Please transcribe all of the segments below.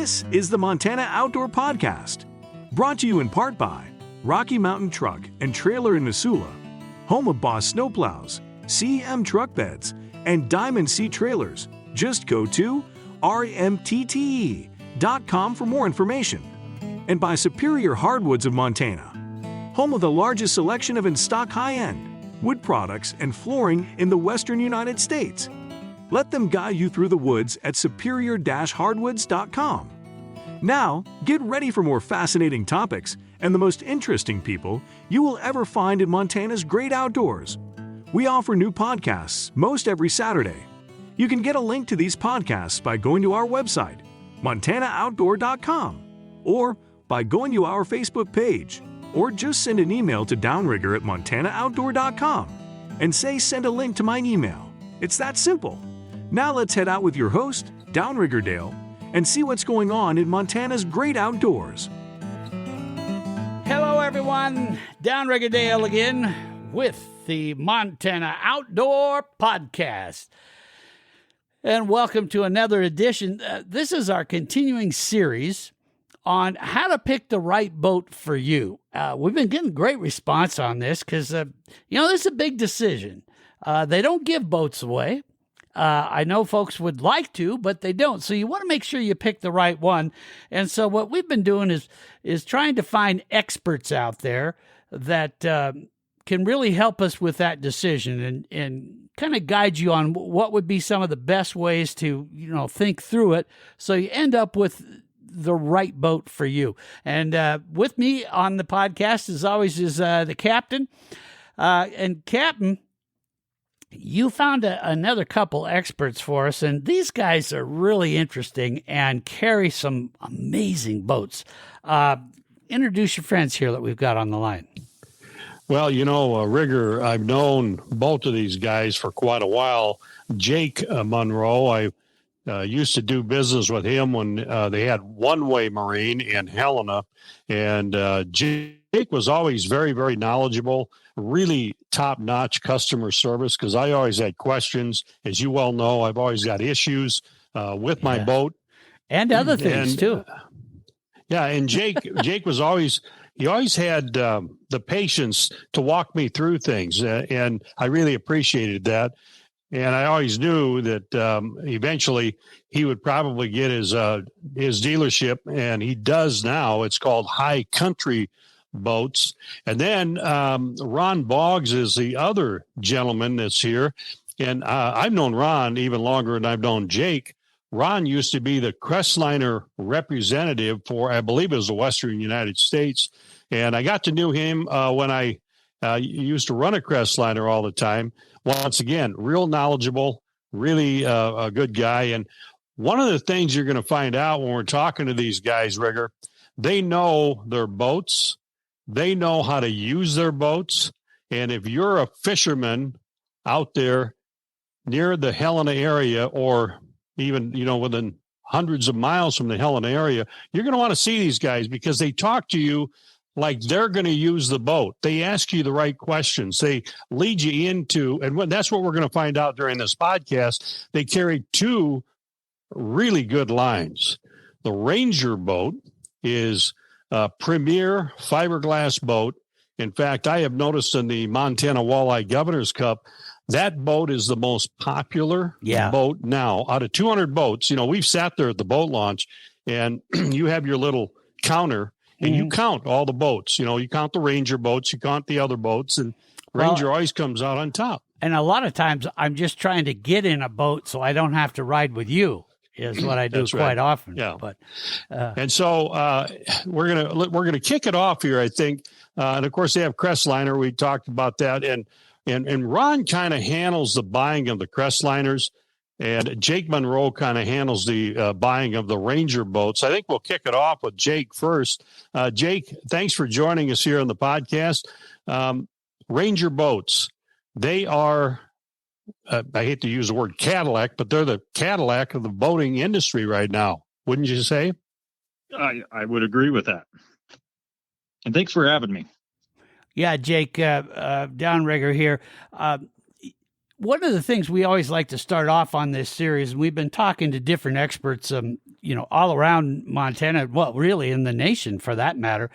This is the Montana Outdoor Podcast, brought to you in part by Rocky Mountain Truck and Trailer in Missoula, home of Boss Snowplows, CM Truck Beds, and Diamond Sea Trailers. Just go to rmtte.com for more information. And by Superior Hardwoods of Montana, home of the largest selection of in-stock high-end wood products and flooring in the western United States. Let them guide you through the woods at superior-hardwoods.com. Now, get ready for more fascinating topics and the most interesting people you will ever find in Montana's great outdoors. We offer new podcasts most every Saturday. You can get a link to these podcasts by going to our website, montanooutdoor.com, or by going to our Facebook page, or just send an email to downrigger@montanooutdoor.com and say send a link to my email. It's that simple. Now let's head out with your host, Downrigger Dale, and see what's going on in Montana's great outdoors. Hello, everyone. Downrigger Dale again with the Montana Outdoor Podcast. And welcome to another edition. This is our continuing series on how to pick the right boat for you. We've been getting great response on this because, this is a big decision. They don't give boats away. I know folks would like to, but they don't. So you want to make sure you pick the right one. And so what we've been doing is trying to find experts out there that can really help us with that decision and kind of guide you on what would be some of the best ways to, think through it so you end up with the right boat for you. And with me on the podcast, as always, is the captain. And Captain, you found another couple experts for us, and these guys are really interesting and carry some amazing boats. Introduce your friends here that we've got on the line. Well, Rigger, I've known both of these guys for quite a while. Jake Monroe, I used to do business with him when they had One Way Marine in Helena, and Jake was always very, very knowledgeable, really top-notch customer service, because I always had questions. As you well know, I've always got issues with my boat. And other things, too. And Jake was always had the patience to walk me through things, and I really appreciated that. And I always knew that eventually he would probably get his dealership, and he does now. It's called High Country Boats. And then Ron Boggs is the other gentleman that's here. And I've known Ron even longer than I've known Jake. Ron used to be the Crestliner representative for, I believe it was the Western United States. And I got to know him when I used to run a Crestliner all the time. Once again, real knowledgeable, really a good guy. And one of the things you're going to find out when we're talking to these guys, Rigger, they know their boats. They know how to use their boats. And if you're a fisherman out there near the Helena area, or even, within hundreds of miles from the Helena area, you're going to want to see these guys because they talk to you like they're going to use the boat. They ask you the right questions. They lead you into, and that's what we're going to find out during this podcast. They carry two really good lines. The Ranger boat is a premier fiberglass boat. In fact, I have noticed in the Montana Walleye Governor's Cup, that boat is the most popular boat now. Out of 200 boats, we've sat there at the boat launch, and you have your little counter, and you count all the boats. You count the Ranger boats, you count the other boats, and Ranger always comes out on top. And a lot of times I'm just trying to get in a boat so I don't have to ride with you, is what I do quite often. Yeah. But and so we're gonna kick it off here, I think. And of course they have Crestliner. We talked about that, and Ron kind of handles the buying of the Crestliners, and Jake Monroe kind of handles the buying of the Ranger boats. I think we'll kick it off with Jake first. Jake, thanks for joining us here on the podcast. Ranger boats, they are, I hate to use the word Cadillac, but they're the Cadillac of the boating industry right now. Wouldn't you say? I would agree with that. And thanks for having me. Yeah, Jake, Downrigger here. One of the things we always like to start off on this series, and we've been talking to different experts, all around Montana, well, really in the nation for that matter.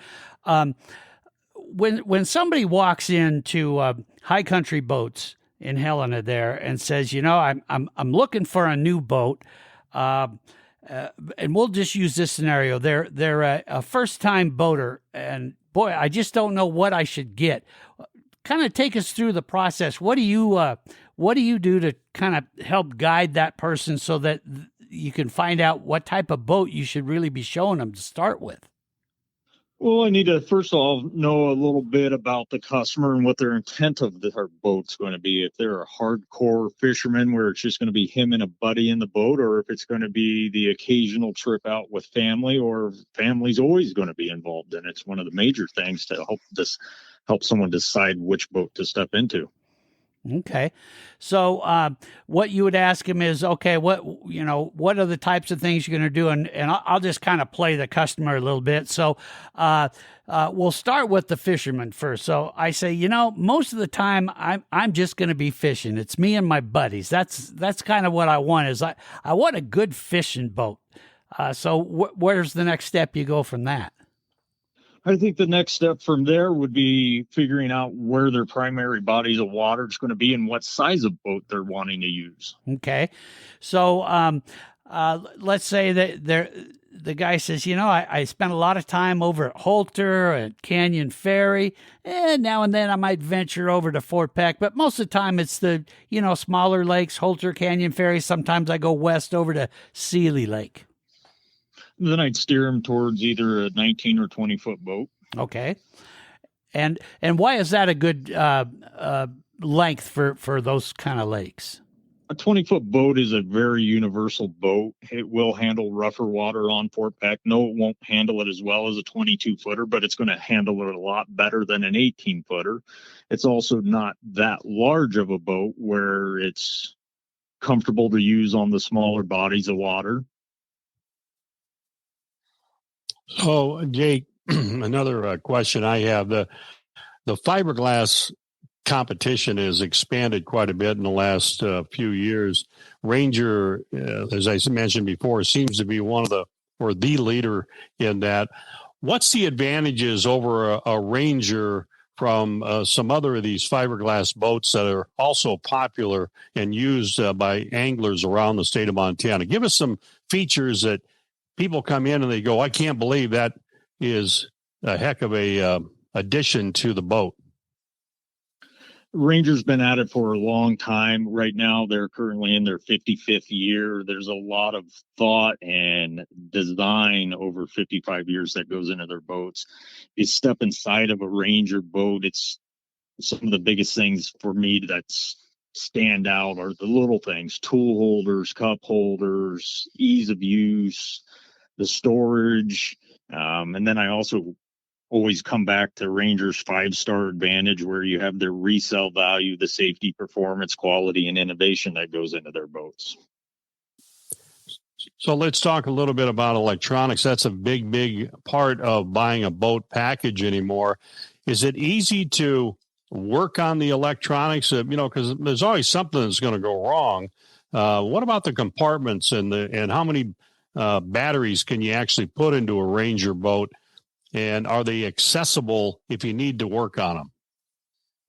When somebody walks into High Country Boats in Helena there and says, I'm looking for a new boat, and we'll just use this scenario. They're a first time boater, and boy, I just don't know what I should get. Kind of take us through the process. What do you do to kind of help guide that person so that you can find out what type of boat you should really be showing them to start with? Well, I need to first of all know a little bit about the customer and what their intent of their boat's going to be. If they're a hardcore fisherman where it's just going to be him and a buddy in the boat, or if it's going to be the occasional trip out with family, or family's always going to be involved in it. It's one of the major things to help someone decide which boat to step into. Okay. So what you would ask him is, okay, what are the types of things you're going to do? And I'll just kind of play the customer a little bit. So we'll start with the fisherman first. So I say, most of the time I'm just going to be fishing. It's me and my buddies. That's kind of what I want is I want a good fishing boat. So where's the next step you go from that? I think the next step from there would be figuring out where their primary bodies of water is going to be and what size of boat they're wanting to use. Okay. So let's say that the guy says, I spent a lot of time over at Holter, at Canyon Ferry, and now and then I might venture over to Fort Peck, but most of the time it's the, smaller lakes, Holter, Canyon Ferry. Sometimes I go west over to Seeley Lake. Then I'd steer them towards either a 19 or 20-foot boat. Okay. And why is that a good length for those kind of lakes? A 20-foot boat is a very universal boat. It will handle rougher water on Fort Peck. No, it won't handle it as well as a 22-footer, but it's going to handle it a lot better than an 18-footer. It's also not that large of a boat where it's comfortable to use on the smaller bodies of water. So, Jake, another question I have. The fiberglass competition has expanded quite a bit in the last few years. Ranger, as I mentioned before, seems to be one of the leader in that. What's the advantages over a Ranger from some other of these fiberglass boats that are also popular and used by anglers around the state of Montana? Give us some features that people come in and they go, I can't believe that is a heck of a addition to the boat. Ranger's been at it for a long time. Right now, they're currently in their 55th year. There's a lot of thought and design over 55 years that goes into their boats. You step inside of a Ranger boat, it's some of the biggest things for me that stand out are the little things: tool holders, cup holders, ease of use, the storage. And then I also always come back to Ranger's 5-star advantage, where you have their resale value, the safety, performance, quality, and innovation that goes into their boats. So let's talk a little bit about electronics. That's a big part of buying a boat package anymore. Is it easy to work on the electronics? Because there's always something that's going to go wrong. What about the compartments and how many batteries can you actually put into a Ranger boat? And are they accessible if you need to work on them?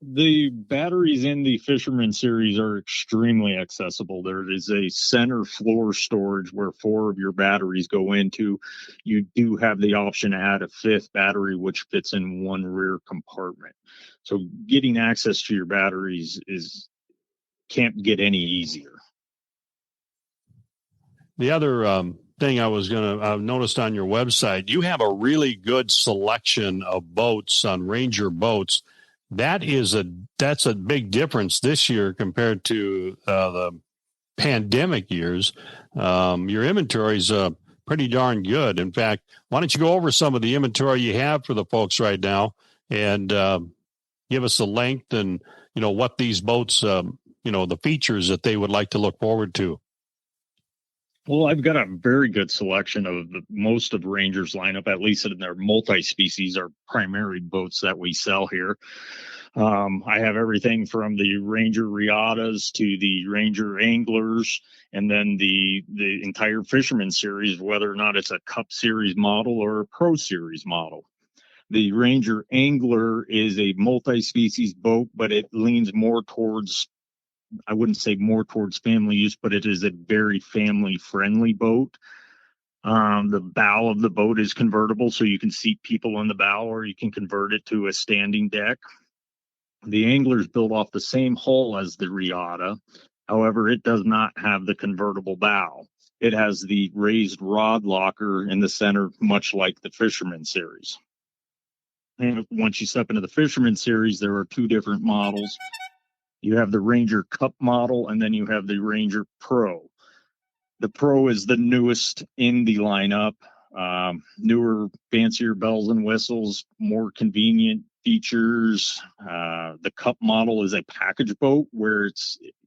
The batteries in the Fisherman series are extremely accessible. There is a center floor storage where 4 of your batteries go into. You do have the option to add a 5th battery, which fits in one rear compartment. So getting access to your batteries can't get any easier. The other thing I've noticed on your website, you have a really good selection of boats on Ranger boats. That's a big difference this year compared to the pandemic years. Your inventory is pretty darn good. In fact, why don't you go over some of the inventory you have for the folks right now and give us the length and what these boats, the features that they would like to look forward to. Well, I've got a very good selection of most of Ranger's lineup, at least in their multi-species, our primary boats that we sell here. I have everything from the Ranger Riatas to the Ranger Anglers, and then the entire Fisherman series, whether or not it's a Cup Series model or a Pro Series model. The Ranger Angler is a multi-species boat, but it leans more towards, I wouldn't say more towards family use, but it is a very family-friendly boat. The bow of the boat is convertible, so you can seat people on the bow, or you can convert it to a standing deck. The Angler's built off the same hull as the Riata. However, it does not have the convertible bow. It has the raised rod locker in the center, much like the Fisherman series. And once you step into the Fisherman series, there are two different models. You have the Ranger Cup model, and then you have the Ranger Pro. The Pro is the newest in the lineup. Newer, fancier bells and whistles, more convenient features. The Cup model is a package boat where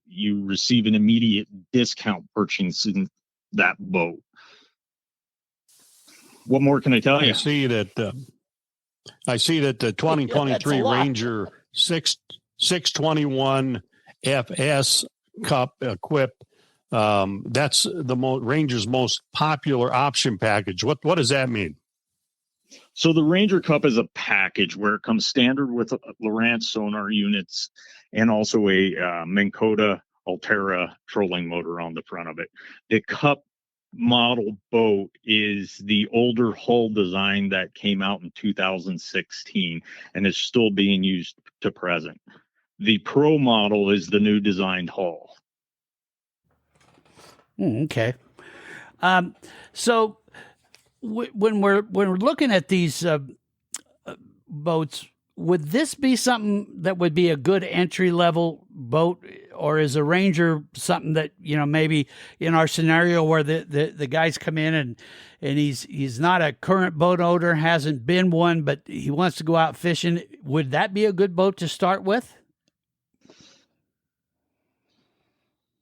you receive an immediate discount purchasing that boat. What more can I tell you? I see that the 2023 Ranger 621 FS Cup equipped. That's the Ranger's most popular option package. What does that mean? So the Ranger Cup is a package where it comes standard with Lowrance sonar units and also a Minn Kota Altera trolling motor on the front of it. The Cup model boat is the older hull design that came out in 2016 and is still being used to present. The Pro model is the new designed hull. Okay. So when we're looking at these boats, would this be something that would be a good entry level boat, or is a Ranger something that, maybe in our scenario where the guys come in and he's not a current boat owner, hasn't been one, but he wants to go out fishing, would that be a good boat to start with?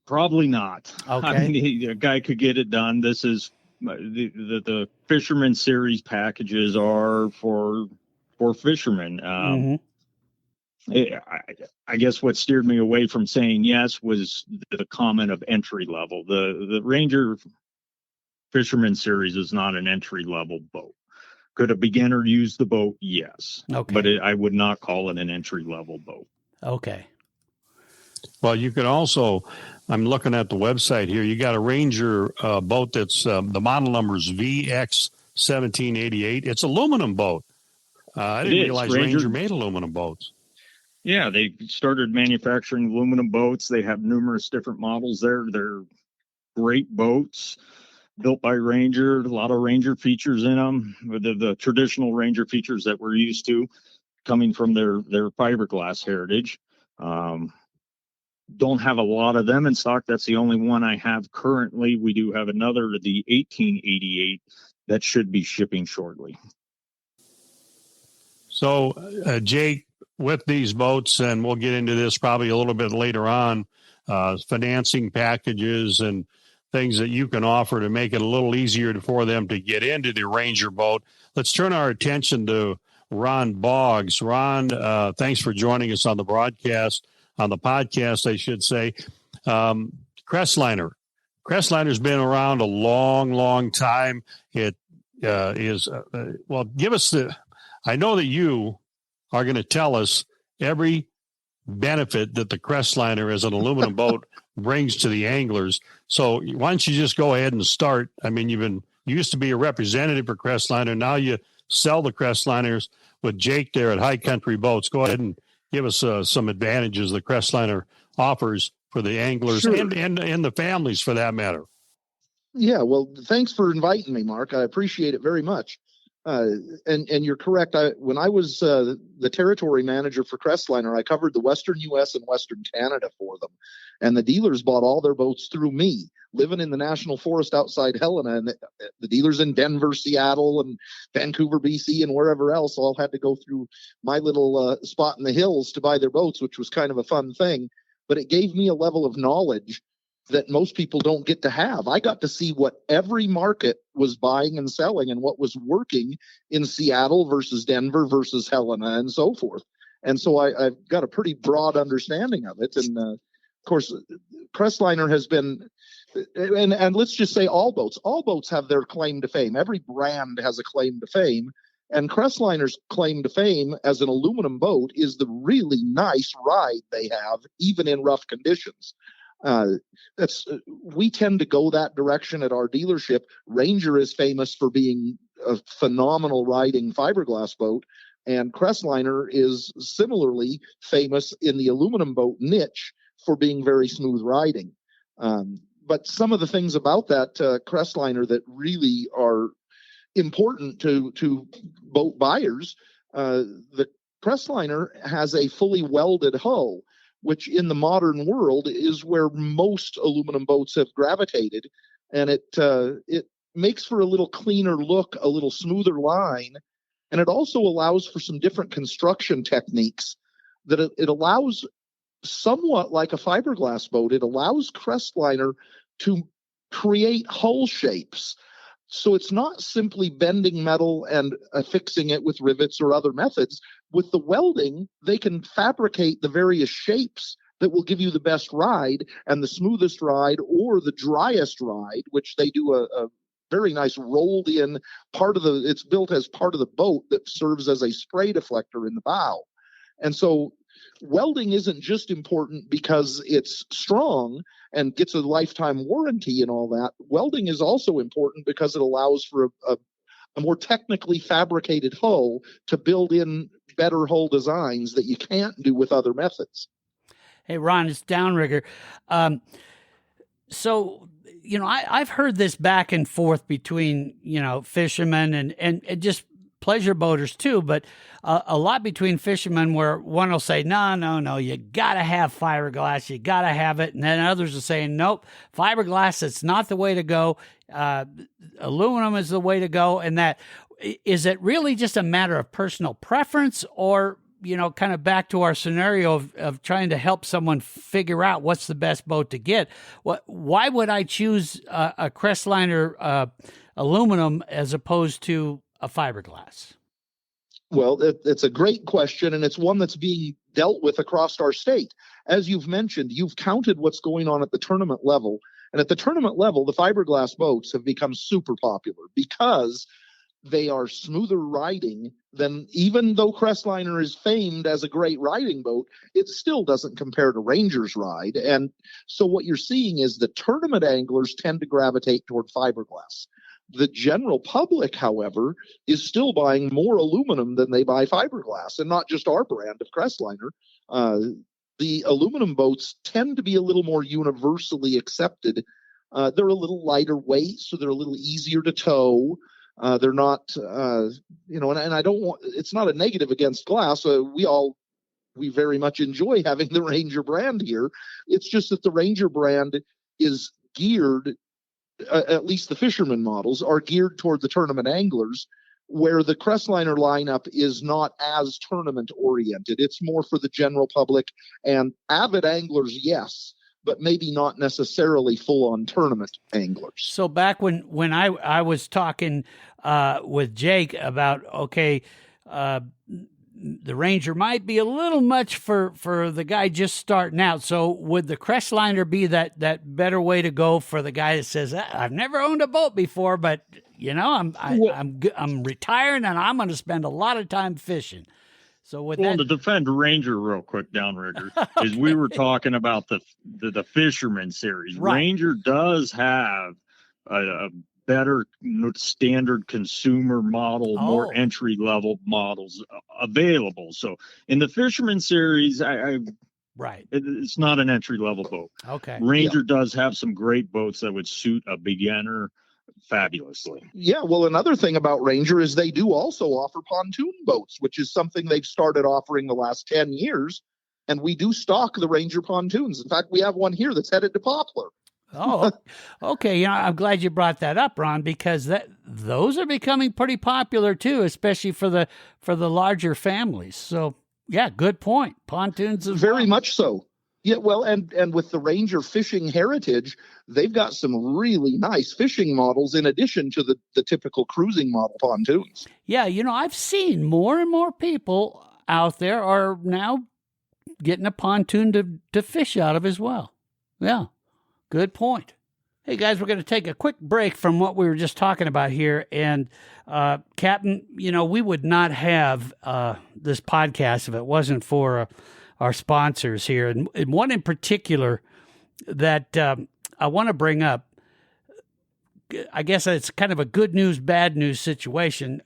Probably not. Okay. I mean, a guy could get it done. This is the Fisherman series packages are for fishermen. I guess what steered me away from saying yes was the comment of entry level. The Ranger Fisherman series is not an entry level boat. Could a beginner use the boat? Yes. Okay. But I would not call it an entry level boat. Okay. Well, you could also, I'm looking at the website here, you got a Ranger boat that's, the model number is VX1788. It's aluminum boat. I didn't realize Ranger made aluminum boats. Yeah, they started manufacturing aluminum boats. They have numerous different models there. They're great boats built by Ranger. A lot of Ranger features in them. The traditional Ranger features that we're used to coming from their fiberglass heritage. Don't have a lot of them in stock. That's the only one I have currently. We do have another, the 1888, that should be shipping shortly. So, Jake, with these boats, and we'll get into this probably a little bit later on, financing packages and things that you can offer to make it a little easier for them to get into the Ranger boat. Let's turn our attention to Ron Boggs. Ron, thanks for joining us on the podcast. On the podcast, I should say. Crestliner. Crestliner's been around a long, long time. It is, well, give us I know that you are going to tell us every benefit that the Crestliner as an aluminum boat brings to the anglers. So why don't you just go ahead and start? I mean, you used to be a representative for Crestliner. Now you sell the Crestliners with Jake there at High Country Boats. Go ahead and give us some advantages the Crestliner offers for the anglers. Sure. and the families for that matter. Yeah, well, thanks for inviting me, Mark. I appreciate it very much. And you're correct. When I was the territory manager for Crestliner, I covered the Western U.S. and Western Canada for them. And the dealers bought all their boats through me, living in the National Forest outside Helena. And the dealers in Denver, Seattle, and Vancouver, BC, and wherever else all had to go through my little spot in the hills to buy their boats, which was kind of a fun thing. But it gave me a level of knowledge that most people don't get to have. I got to see what every market was buying and selling and what was working in Seattle versus Denver versus Helena and so forth. And so I've got a pretty broad understanding of it. And of course, Crestliner has been, and let's just say all boats have their claim to fame. Every brand has a claim to fame. And Crestliner's claim to fame as an aluminum boat is the really nice ride they have, even in rough conditions. We tend to go that direction at our dealership. Ranger is famous for being a phenomenal riding fiberglass boat, and Crestliner is similarly famous in the aluminum boat niche for being very smooth riding. But some of the things about that Crestliner that really are important to boat buyers, the Crestliner has a fully welded hull, which in the modern world is where most aluminum boats have gravitated, and it makes for a little cleaner look, a little smoother line, and it also allows for some different construction techniques that it allows, somewhat like a fiberglass boat, it allows Crestliner to create hull shapes. So it's not simply bending metal and affixing it with rivets or other methods. With the welding, they can fabricate the various shapes that will give you the best ride and the smoothest ride or the driest ride, which they do a very nice rolled in part of it's built as part of the boat that serves as a spray deflector in the bow. And so welding isn't just important because it's strong and gets a lifetime warranty and all that. Welding is also important because it allows for a more technically fabricated hull to build in better hull designs that you can't do with other methods. Hey, Ron, it's Downrigger. So, I've heard this back and forth between, fishermen and just pleasure boaters too, but a lot between fishermen where one will say, no, you got to have fiberglass, you got to have it. And then others are saying, nope, fiberglass, it's not the way to go. Aluminum is the way to go. And that, is it really just a matter of personal preference, or, kind of back to our scenario of trying to help someone figure out what's the best boat to get? Why would I choose a Crestliner aluminum as opposed to a fiberglass? Well, it's a great question, and it's one that's being dealt with across our state. As you've mentioned, you've counted what's going on at the tournament level. And at the tournament level, the fiberglass boats have become super popular because they are smoother riding than, even though Crestliner is famed as a great riding boat, it still doesn't compare to Ranger's ride. And so what you're seeing is the tournament anglers tend to gravitate toward fiberglass. The general public, however, is still buying more aluminum than they buy fiberglass, and not just our brand of Crestliner. The aluminum boats tend to be a little more universally accepted. They're a little lighter weight, so they're a little easier to tow. They're not, and I don't want, it's not a negative against glass. We very much enjoy having the Ranger brand here. It's just that the Ranger brand is geared, at least the fisherman models are geared toward the tournament anglers, where the Crestliner lineup is not as tournament oriented. It's more for the general public and avid anglers, yes, but maybe not necessarily full-on tournament anglers. So back when I was talking with Jake about, the Ranger might be a little much for the guy just starting out. So would the Crestliner be that better way to go for the guy that says, I've never owned a boat before, but I'm retiring and I'm going to spend a lot of time fishing. So to defend Ranger real quick, Downrigger, okay, is we were talking about the Fisherman series. Right. Ranger does have a better standard consumer model, more entry level models available. So in the Fisherman series, right, it's not an entry level boat. Okay, Ranger does have some great boats that would suit a beginner fabulously. Yeah, well, another thing about Ranger is they do also offer pontoon boats, which is something they've started offering the last 10 years. And we do stock the Ranger pontoons. In fact, we have one here that's headed to Poplar. Oh, okay. I'm glad you brought that up, Ron, because those are becoming pretty popular too, especially for the larger families. So, yeah, good point. Pontoons as very much so. Yeah, well, and with the Ranger fishing heritage, they've got some really nice fishing models in addition to the typical cruising model pontoons. Yeah, I've seen more and more people out there are now getting a pontoon to fish out of as well. Yeah, good point. Hey, guys, we're going to take a quick break from what we were just talking about here. And, Captain, we would not have this podcast if it wasn't for our sponsors here. And one in particular that I want to bring up, I guess it's kind of a good news, bad news situation.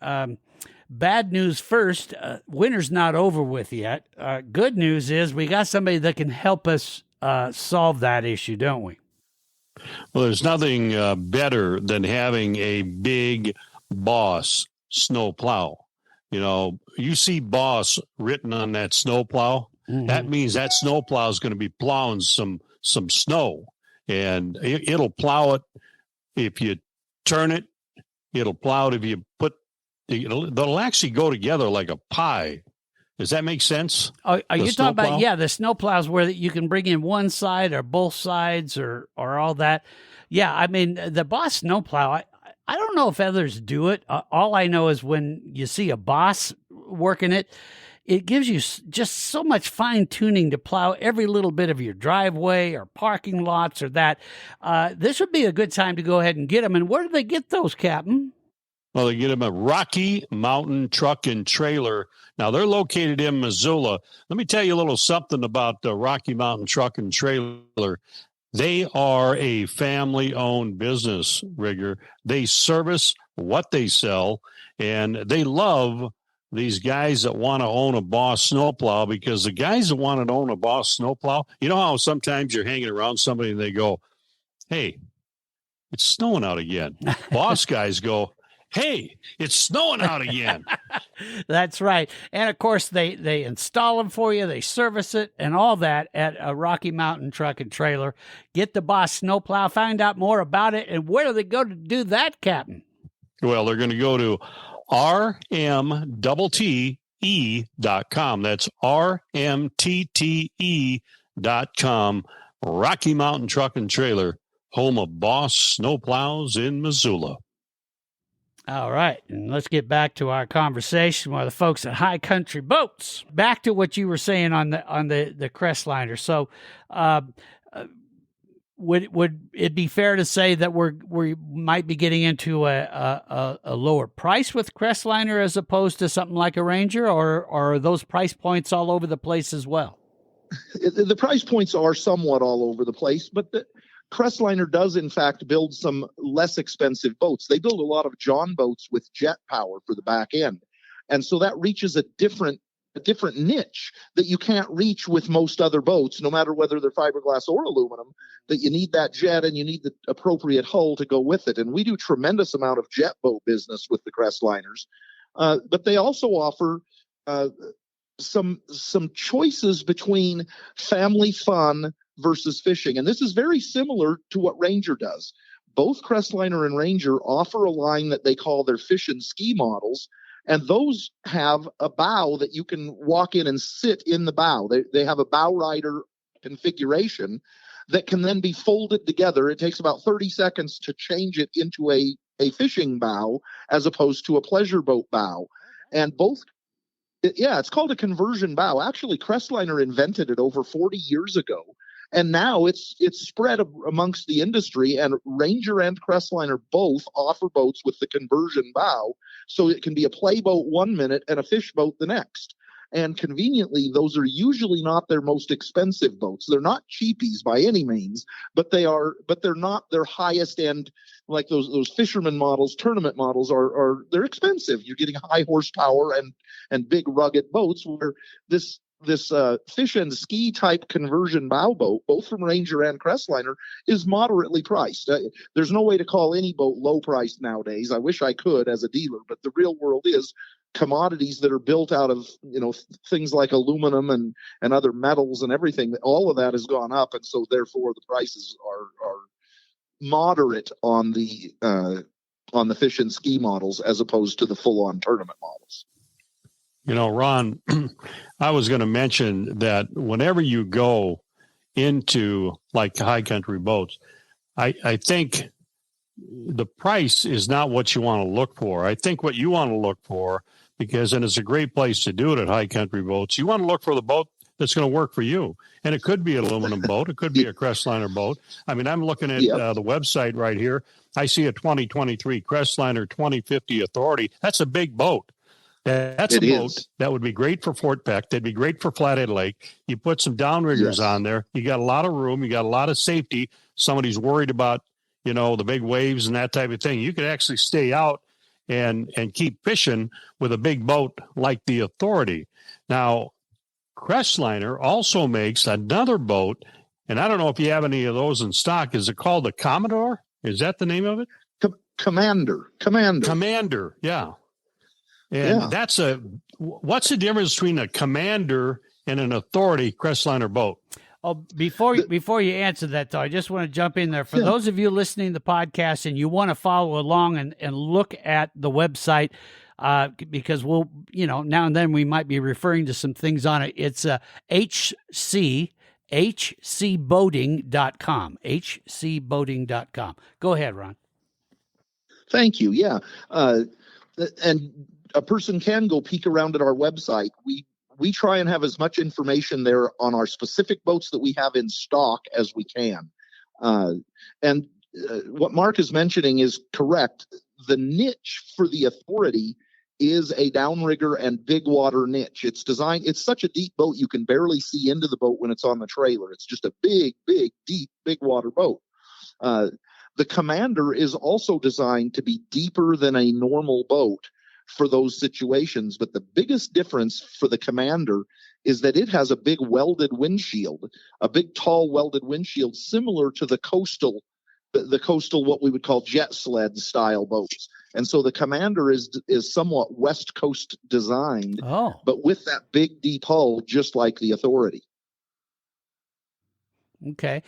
Bad news first, winter's not over with yet. Good news is we got somebody that can help us solve that issue, don't we? Well, there's nothing better than having a big Boss snow plow. You see Boss written on that snow plow. Mm-hmm. That means that snow plow is going to be plowing some snow, and it'll plow it if you turn it. It'll plow it if you put. They'll actually go together like a pie. Does that make sense? Are you talking about, the snow plows where you can bring in one side or both sides or all that? Yeah, I mean, the Boss snow plow, I don't know if others do it. All I know is when you see a Boss working it, it gives you just so much fine tuning to plow every little bit of your driveway or parking lots or that. This would be a good time to go ahead and get them. And where do they get those, Captain? Well, they get them at Rocky Mountain Truck and Trailer. Now, they're located in Missoula. Let me tell you a little something about the Rocky Mountain Truck and Trailer. They are a family-owned business, Rigger. They service what they sell, and they love these guys that want to own a Boss snowplow, because the guys that want to own a Boss snowplow, you know how sometimes you're hanging around somebody and they go, hey, it's snowing out again. Boss guys go, hey, it's snowing out again. That's right. And, of course, they install them for you. They service it and all that at a Rocky Mountain Truck and Trailer. Get the Boss snowplow. Find out more about it. And where do they go to do that, Captain? Well, they're going to go to rmtte.com. That's rmtte.com. Rocky Mountain Truck and Trailer, home of Boss snowplows in Missoula. All right, and let's get back to our conversation with the folks at High Country Boats. Back to what you were saying on the Crestliner. So, would it be fair to say that we might be getting into a lower price with Crestliner as opposed to something like a Ranger, or are those price points all over the place as well? The price points are somewhat all over the place, but Crestliner does, in fact, build some less expensive boats. They build a lot of John boats with jet power for the back end. And so that reaches a different niche that you can't reach with most other boats, no matter whether they're fiberglass or aluminum, that you need that jet and you need the appropriate hull to go with it. And we do tremendous amount of jet boat business with the Crestliners. But they also offer some choices between family fun versus fishing. And this is very similar to what Ranger does. Both Crestliner and Ranger offer a line that they call their fish and ski models. And those have a bow that you can walk in and sit in the bow. They have a bow rider configuration that can then be folded together. It takes about 30 seconds to change it into a fishing bow as opposed to a pleasure boat bow. And both, it's called a conversion bow. Actually, Crestliner invented it over 40 years ago. And now it's spread amongst the industry, and Ranger and Crestliner both offer boats with the conversion bow, so it can be a play boat 1 minute and a fish boat the next. And conveniently, those are usually not their most expensive boats. They're not cheapies by any means, but they're not their highest end, like those fisherman models, tournament models they're expensive. You're getting high horsepower and big rugged boats, where this fish and ski type conversion bow boat, both from Ranger and Crestliner, is moderately priced. There's no way to call any boat low priced nowadays. I wish I could as a dealer, but the real world is commodities that are built out of things like aluminum and other metals and everything. All of that has gone up, and so therefore the prices are moderate on the fish and ski models as opposed to the full on tournament models. Ron, I was going to mention that whenever you go into like High Country Boats, I think the price is not what you want to look for. I think what you want to look for and it's a great place to do it at High Country Boats. You want to look for the boat that's going to work for you. And it could be an aluminum boat. It could be a Crestliner boat. I mean, I'm looking at the website right here. I see a 2023 Crestliner 2050 Authority. That's a big boat. That's a boat that would be great for Fort Peck. That'd be great for Flathead Lake. You put some downriggers on there. You got a lot of room. You got a lot of safety. Somebody's worried about, the big waves and that type of thing. You could actually stay out and keep fishing with a big boat like the Authority. Now, Crestliner also makes another boat, and I don't know if you have any of those in stock. Is it called the Commodore? Is that the name of it? Commander, yeah. And what's the difference between a Commander and an Authority Crestliner boat? Oh, before you answer that, though, I just want to jump in there. For those of you listening to the podcast and you want to follow along and look at the website, because we'll, now and then we might be referring to some things on it. It's hcboating.com, hcboating.com. Go ahead, Ron. Thank you. Yeah. And a person can go peek around at our website. We try and have as much information there on our specific boats that we have in stock as we can. And what Mark is mentioning is correct. The niche for the Authority is a downrigger and big water niche. It's such a deep boat you can barely see into the boat when it's on the trailer. It's just a big, deep, big water boat. The Commander is also designed to be deeper than a normal boat for those situations. But the biggest difference for the Commander is that it has a big welded windshield, a big tall welded windshield, similar to the coastal, what we would call jet sled style boats. And so the Commander is somewhat West Coast designed, but with that big deep hull, just like the Authority. Okay.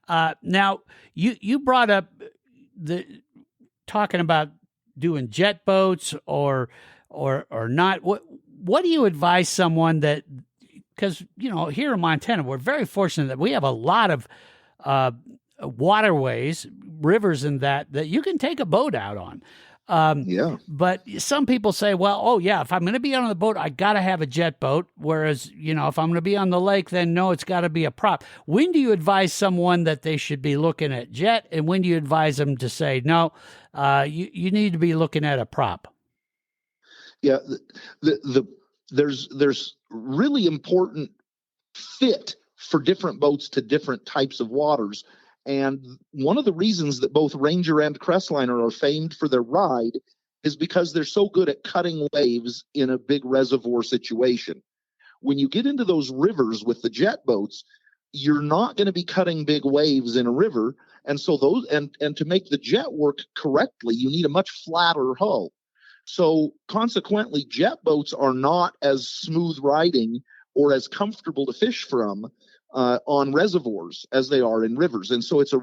Now you brought up talking about doing jet boats or not. What do you advise someone that, because here in Montana we're very fortunate that we have a lot of waterways, rivers, and that you can take a boat out on. But some people say, well, if I'm going to be on the boat, I got to have a jet boat. Whereas, if I'm going to be on the lake, then no, it's got to be a prop. When do you advise someone that they should be looking at jet? And when do you advise them to say, no, you need to be looking at a prop? Yeah. There's really important fit for different boats to different types of waters. And one of the reasons that both Ranger and Crestliner are famed for their ride is because they're so good at cutting waves in a big reservoir situation. When you get into those rivers with the jet boats, you're not going to be cutting big waves in a river. And so and to make the jet work correctly, you need a much flatter hull. So consequently, jet boats are not as smooth riding or as comfortable to fish from on reservoirs as they are in rivers. And so it's a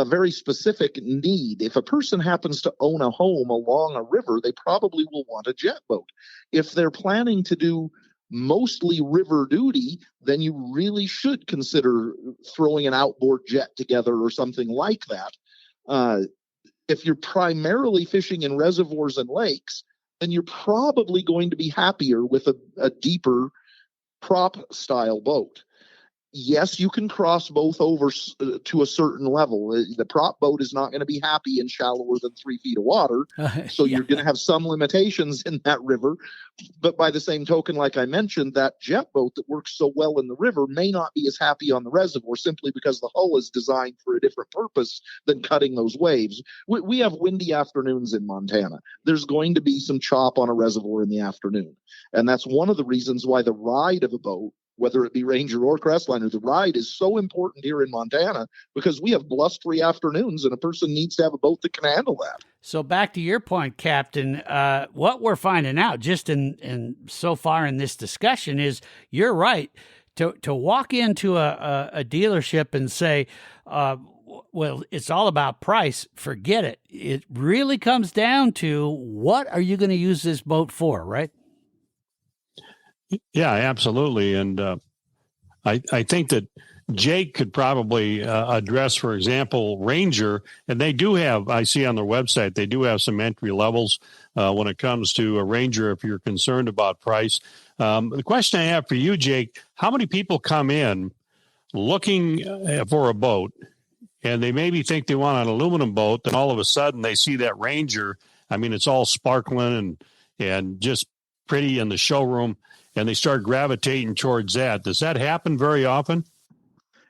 very specific need. If a person happens to own a home along a river, they probably will want a jet boat. If they're planning to do mostly river duty, then you really should consider throwing an outboard jet together or something like that. If you're primarily fishing in reservoirs and lakes, then you're probably going to be happier with a deeper prop style boat. Yes, you can cross both over to a certain level. The prop boat is not going to be happy in shallower than 3 feet of water. So you're going to have some limitations in that river. But by the same token, like I mentioned, that jet boat that works so well in the river may not be as happy on the reservoir simply because the hull is designed for a different purpose than cutting those waves. We have windy afternoons in Montana. There's going to be some chop on a reservoir in the afternoon. And that's one of the reasons why the ride of a boat, whether it be Ranger or Crestliner, the ride is so important here in Montana because we have blustery afternoons and a person needs to have a boat that can handle that. So back to your point, Captain, what we're finding out just in so far in this discussion is you're right. To walk into a dealership and say, well, it's all about price, forget it. It really comes down to what are you going to use this boat for, right? Yeah, absolutely. And I think that Jake could probably address, for example, Ranger, and they do have, I see on their website, they do have some entry levels when it comes to a Ranger if you're concerned about price. The question I have for you, Jake, how many people come in looking for a boat, and they maybe think they want an aluminum boat, and all of a sudden they see that Ranger? I mean, it's all sparkling and just pretty in the showroom, and they start gravitating towards that. Does that happen very often?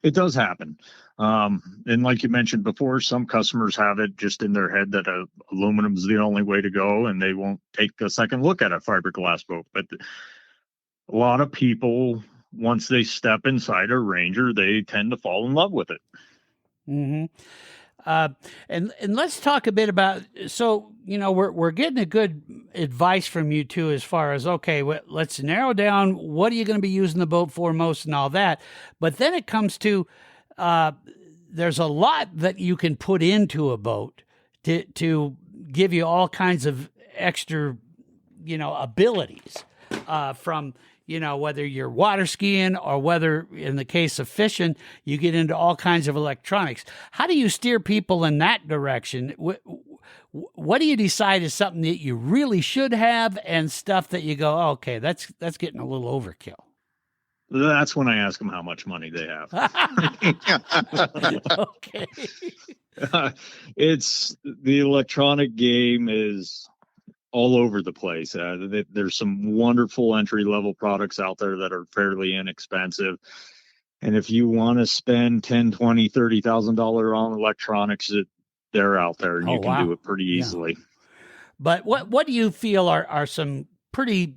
It does happen. And like you mentioned before, some customers have it just in their head that aluminum is the only way to go, and they won't take a second look at a fiberglass boat. But a lot of people, once they step inside a Ranger, they tend to fall in love with it. Mm-hmm. And let's talk a bit about, so, you know, we're getting a good advice from you too, as far as, okay, let's narrow down what are you going to be using the boat for most and all that. But then it comes to, there's a lot that you can put into a boat to give you all kinds of extra, you know, abilities, from, you know, whether you're water skiing or whether, in the case of fishing, you get into all kinds of electronics. How do you steer people in that direction? What do you decide is something that you really should have, and stuff that you go, oh, okay, that's getting a little overkill? That's when I ask them how much money they have. Okay. It's the electronic game is all over the place. There's some wonderful entry-level products out there that are fairly inexpensive. And if you want to spend $10,000, $20,000, $30,000 on electronics, they're out there, and you can do it pretty easily. Yeah. But what do you feel are some pretty,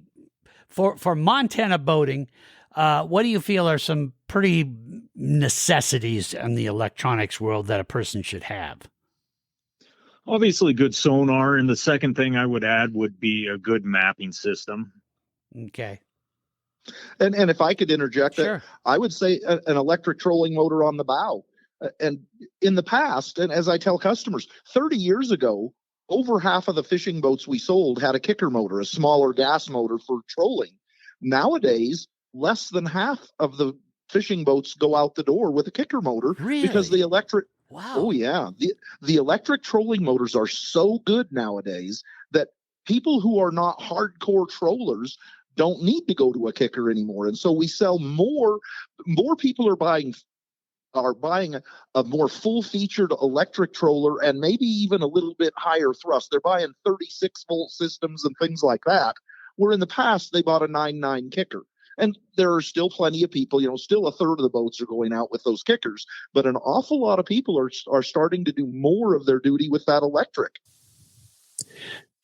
for Montana boating, what do you feel are some pretty necessities in the electronics world that a person should have? Obviously, good sonar, and the second thing I would add would be a good mapping system. Okay. And if I could interject, sure. I would say an electric trolling motor on the bow. And in the past, and as I tell customers, 30 years ago, over half of the fishing boats we sold had a kicker motor, a smaller gas motor for trolling. Nowadays, less than half of the fishing boats go out the door with a kicker motor. Really? Because the electric. Wow. Oh, yeah. The electric trolling motors are so good nowadays that people who are not hardcore trollers don't need to go to a kicker anymore. And so we sell more people are buying a more full-featured electric troller, and maybe even a little bit higher thrust. They're buying 36-volt systems and things like that, where in the past they bought a 9.9 kicker. And there are still plenty of people, still a third of the boats are going out with those kickers. But an awful lot of people are starting to do more of their duty with that electric.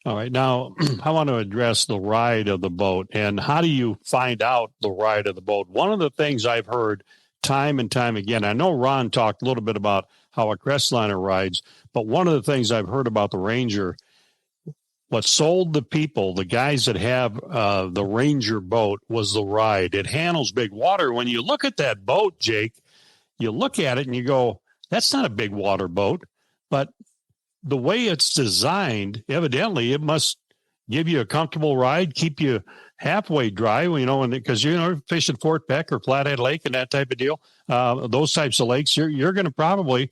All right. Now, I want to address the ride of the boat. And how do you find out the ride of the boat? One of the things I've heard time and time again, I know Ron talked a little bit about how a Crestliner rides, but one of the things I've heard about the Ranger, what sold the people, the guys that have the Ranger boat, was the ride. It handles big water. When you look at that boat, Jake, you look at it and you go, that's not a big water boat. But the way it's designed, evidently, it must give you a comfortable ride, keep you halfway dry, because fishing Fort Peck or Flathead Lake and that type of deal, those types of lakes, you're going to probably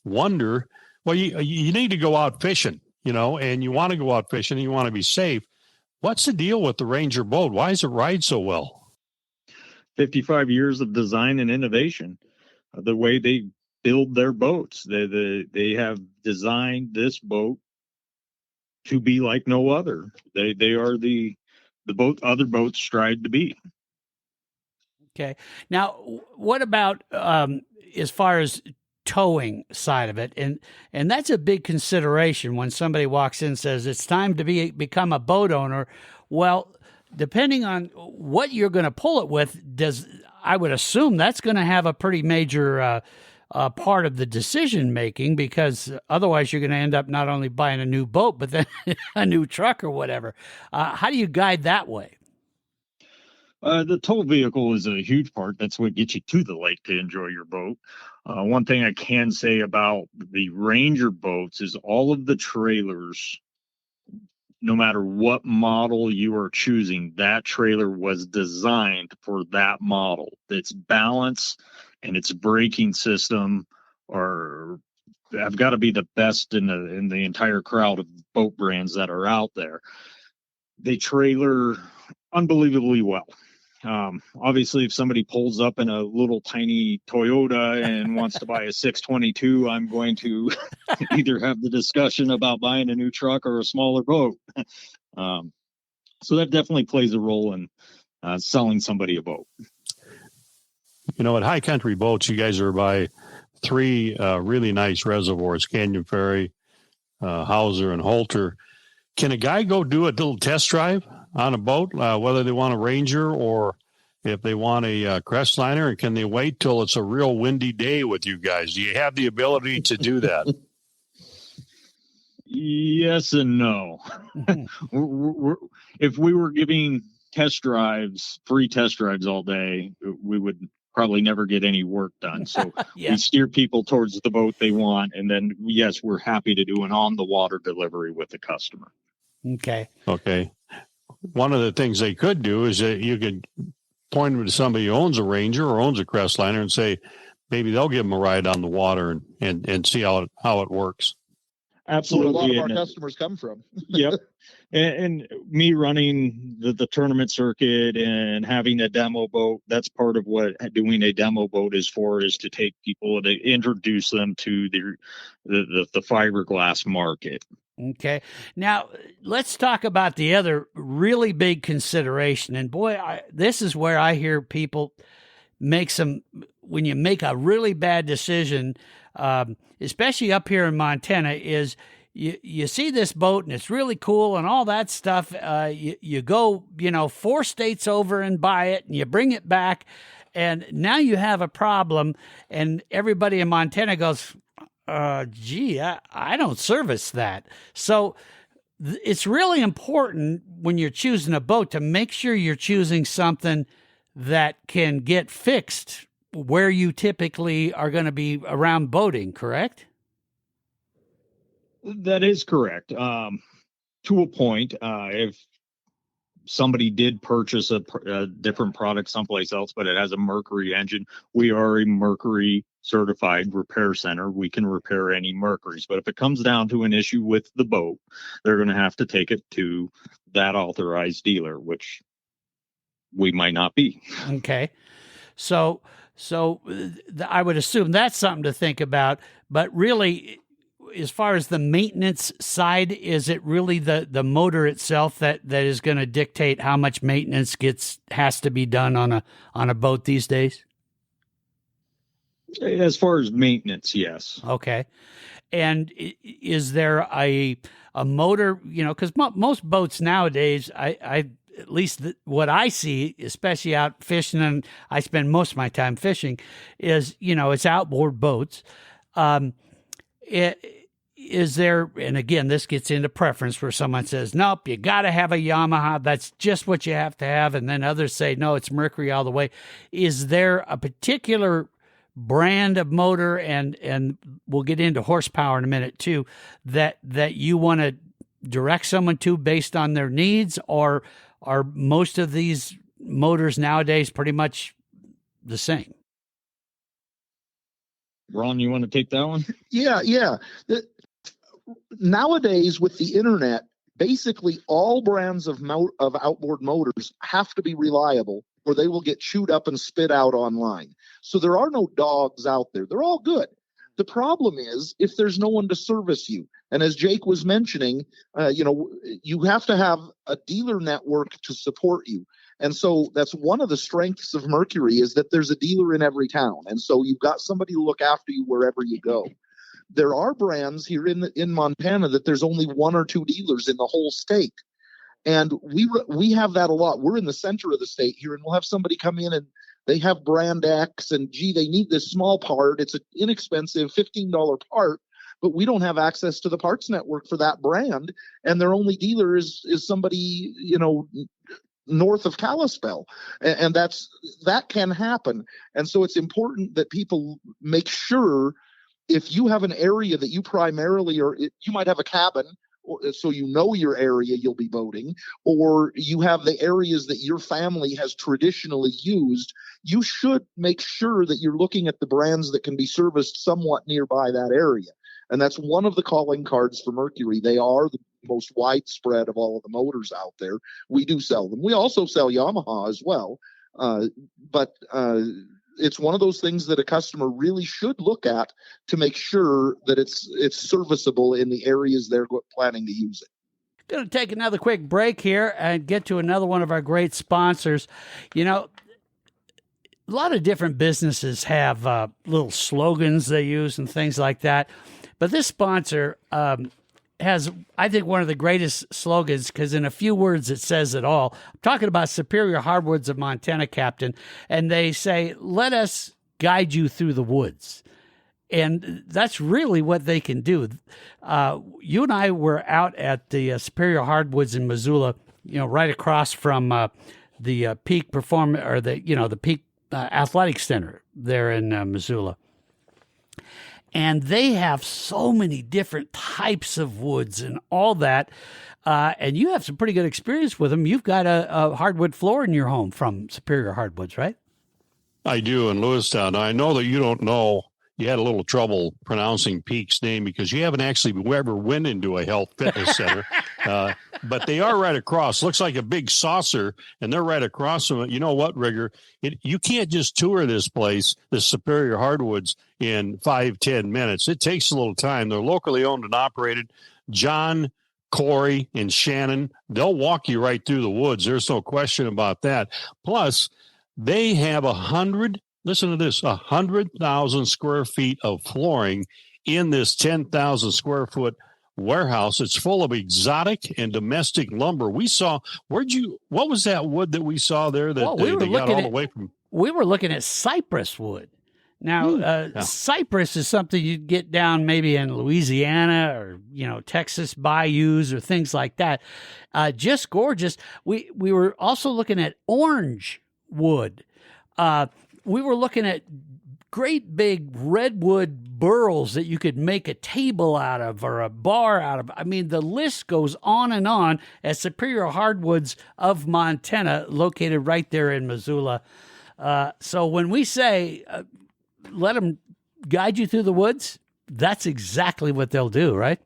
wonder, well, you need to go out fishing. And you want to go out fishing and you want to be safe. What's the deal with the Ranger boat? Why does it ride so well? 55 years of design and innovation. The way they build their boats, they have designed this boat to be like no other. They are the boat other boats strive to be. Okay. Now, what about as far as towing side of it, and that's a big consideration when somebody walks in and says it's time to become a boat owner. Well, depending on what you're going to pull it with, I would assume that's going to have a pretty major part of the decision making, because otherwise you're going to end up not only buying a new boat but then a new truck or whatever. How do you guide that way? The tow vehicle is a huge part. That's what gets you to the lake to enjoy your boat. One thing I can say about the Ranger boats is all of the trailers no matter what model you are choosing, that trailer was designed for that model. Its balance and its braking system have got to be the best in the entire crowd of boat brands that are out there. They trailer unbelievably well. Obviously, if somebody pulls up in a little tiny Toyota and wants to buy a 622, I'm going to either have the discussion about buying a new truck or a smaller boat. So that definitely plays a role in selling somebody a boat. You know, at High Country Boats, you guys are by 3 really nice reservoirs, Canyon Ferry, Hauser, and Holter. Can a guy go do a little test drive on a boat, whether they want a Ranger or if they want a Crestliner, and can they wait till it's a real windy day with you guys? Do you have the ability to do that? Yes and no. If we were giving free test drives all day, we would probably never get any work done. So we steer people towards the boat they want. And then, yes, we're happy to do an on-the-water delivery with the customer. Okay. One of the things they could do is that you could point them to somebody who owns a Ranger or owns a Crestliner and say, maybe they'll give them a ride on the water and see how it works. Absolutely. Where a lot of our customers come from. Yep. And me running the tournament circuit and having a demo boat, that's part of what doing a demo boat is for, is to take people, to introduce them to the fiberglass market. Okay. Now, let's talk about the other really big consideration. And boy, this is where I hear people when you make a really bad decision, especially up here in Montana, is you see this boat and it's really cool and all that stuff. You go, 4 states over and buy it and you bring it back. And now you have a problem. And everybody in Montana goes, I don't service that. So it's really important when you're choosing a boat to make sure you're choosing something that can get fixed where you typically are going to be around boating, correct? That is correct. To a point, if somebody did purchase a different product someplace else, but it has a Mercury engine, we are a Mercury certified repair center. We can repair any Mercuries. But if it comes down to an issue with the boat, they're going to have to take it to that authorized dealer, which we might not be. Okay. So I would assume that's something to think about. But really, as far as the maintenance side, is it really the motor itself that is going to dictate how much maintenance has to be done on a boat these days? As far as maintenance, yes. Okay. And is there a motor, because most boats nowadays, I at least what I see, especially out fishing, and I spend most of my time fishing, is, it's outboard boats. Is there, and again, this gets into preference where someone says, nope, you got to have a Yamaha. That's just what you have to have. And then others say, no, it's Mercury all the way. Is there a particular brand of motor, and we'll get into horsepower in a minute too, that you want to direct someone to based on their needs, or are most of these motors nowadays pretty much the same? Ron, you want to take that one? Yeah. Nowadays, with the internet, basically all brands of outboard motors have to be reliable, or they will get chewed up and spit out online. So there are no dogs out there. They're all good. The problem is if there's no one to service you. And as Jake was mentioning, you have to have a dealer network to support you. And so that's one of the strengths of Mercury, is that there's a dealer in every town. And so you've got somebody to look after you wherever you go. There are brands here in Montana that there's only 1 or 2 dealers in the whole state. And we have that a lot. We're in the center of the state here, and we'll have somebody come in and they have brand X, and they need this small part. It's an inexpensive $15 part, but we don't have access to the parts network for that brand. And their only dealer is somebody, north of Kalispell. And that can happen. And so it's important that people make sure, if you have an area that you primarily, you might have a cabin so you know your area you'll be boating, or you have the areas that your family has traditionally used, you should make sure that you're looking at the brands that can be serviced somewhat nearby that area. And that's one of the calling cards for Mercury. They are the most widespread of all of the motors out there. We do sell them. We also sell Yamaha as well. But it's one of those things that a customer really should look at to make sure that it's serviceable in the areas they're planning to use it. Going to take another quick break here and get to another one of our great sponsors. You know, a lot of different businesses have little slogans they use and things like that. But this sponsor has, I think, one of the greatest slogans, because in a few words it says it all. I'm talking about Superior Hardwoods of Montana, Captain, and they say, let us guide you through the woods. And that's really what they can do. You and I were out at the Superior Hardwoods in Missoula, right across from the Peak the Peak Athletic Center there in Missoula. And they have so many different types of woods and all that. And you have some pretty good experience with them. You've got a hardwood floor in your home from Superior Hardwoods, right? I do in Lewistown. I know that you don't know. You had a little trouble pronouncing Peak's name because you haven't actually ever went into a health fitness center. But they are right across. Looks like a big saucer, and they're right across from it. You know what, Rigger? You can't just tour this place, the Superior Hardwoods, in 5-10 minutes. It takes a little time. They're locally owned and operated. John, Corey, and Shannon, they'll walk you right through the woods. There's no question about that. Plus, they have 100,000 square feet of flooring in this 10,000 square foot warehouse. It's full of exotic and domestic lumber. We saw, what was that wood that we saw there that they got all the way from? We were looking at cypress wood. Now, cypress is something you'd get down maybe in Louisiana or, Texas bayous or things like that. Just gorgeous. We were also looking at orange wood. We were looking at great big redwood burls that you could make a table out of or a bar out of. I mean, the list goes on and on at Superior Hardwoods of Montana, located right there in Missoula. So when we say let them guide you through the woods, that's exactly what they'll do, right?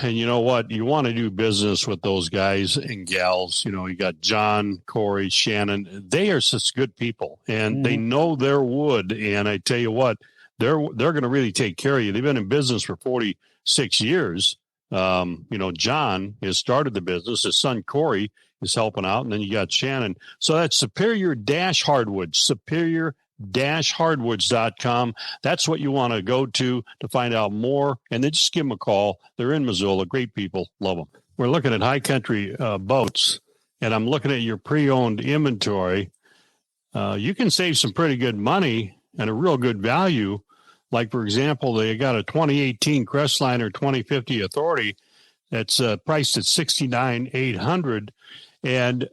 And you know what? You want to do business with those guys and gals. You got John, Corey, Shannon. They are such good people, and they know their wood. And I tell you what, they're going to really take care of you. They've been in business for 46 years. John has started the business. His son, Corey, is helping out. And then you got Shannon. So that's Superior-Hardwoods, Superior-Hardwoods.com. That's what you want to go to find out more. And then just give them a call. They're in Missoula. Great people. Love them. We're looking at high country boats, and I'm looking at your pre-owned inventory. You can save some pretty good money and a real good value. Like, for example, they got a 2018 Crestliner 2050 Authority that's priced at $69,800, and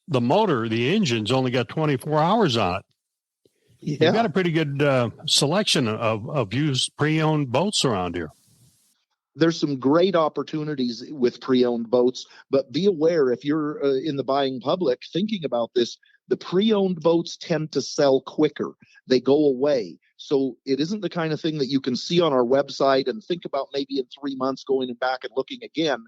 the motor, the engine's only got 24 hours on it. Yeah. You've got a pretty good selection of used pre-owned boats around here. There's some great opportunities with pre-owned boats, but be aware if you're in the buying public thinking about this, the pre-owned boats tend to sell quicker. They go away. So it isn't the kind of thing that you can see on our website and think about maybe in 3 months going back and looking again.